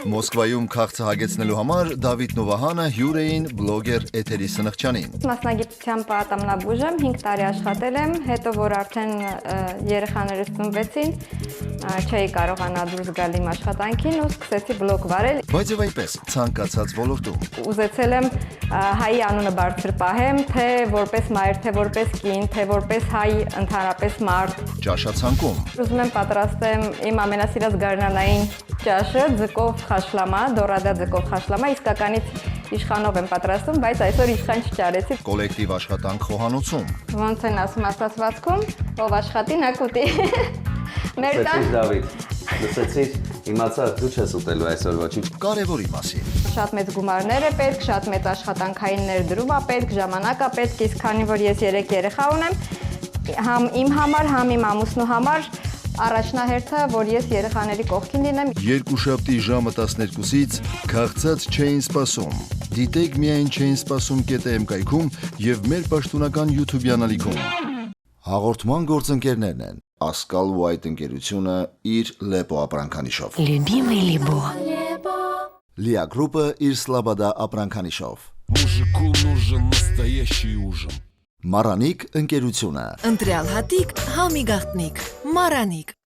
Մոսկվայում քաղցահագեցնելու համար Դավիթն ու Վահանը հյուր էին բլոգեր Էթերի Սնխչյանին։ Մասնագիտությամբ պատամնաբույժ եմ, 5 տարի աշխատել եմ, հետո որ արդեն երեխաները ծնվեցին, չէի կարողանա դուրս գալ իմ աշխատանքին ու սկսեցի բլոգ վարել։ Բայց եւ այնպես ցանկացած ոլորտում։ Ուզեցել եմ հայի անունը բարձր պահեմ, թե որպես մայր, թե որպես կին, թե որպես հայ ընդհանրապես մարդ։ Ճաշացանկում։ Ուզում եմ պատրաստեմ իմ ամենասիրած գարնանային ճաշը, ձկով խաշլամա, դորադա ձկով խաշլամա, իսկականից իշխանով եմ պատրաստում, բայց այսօր իշխան չճարեցի։ Կոլեկտիվ աշխատանք խոհանոցում։ Ոնց են ասում աստվածվածքում, ով աշխատի նա կուտի։ Մեր տան Դավիթ, լսեցիր, իմացա դու չես ուտելու այսօր ոչինչ։ Կարևորի մասին։ շատ մեծ գումարներ է պետք, շատ մեծ աշխատանքային ներդրում է պետք, ժամանակ է պետք, իսկ քանի որ ես 3 երեխա ունեմ, համ իմ համար, համ իմ ամուսնու համար առաջնահերթը, որ ես երեխաների կողքին լինեմ։ Երկուշաբթի ժամը 12-ից քաղցած չէին սպասում։ Դիտեք միայն չէին սպասում կետեմ կայքում եւ մեր պաշտոնական YouTube-յան ալիքում։ Հաղորդման գործընկերներն են Ասկալ ու այդ ընկերությունը իր Լեպո ապրանքանիշով։ Любимый Либо. Լիա գրուպը իր Սլաբադա ապրանքանիշով։ Мужику нужен настоящий ужин. Մարանիկ ընկերությունը։ Ընտրյալ հատիկ, համի գաղտնիք, Մարանիկ։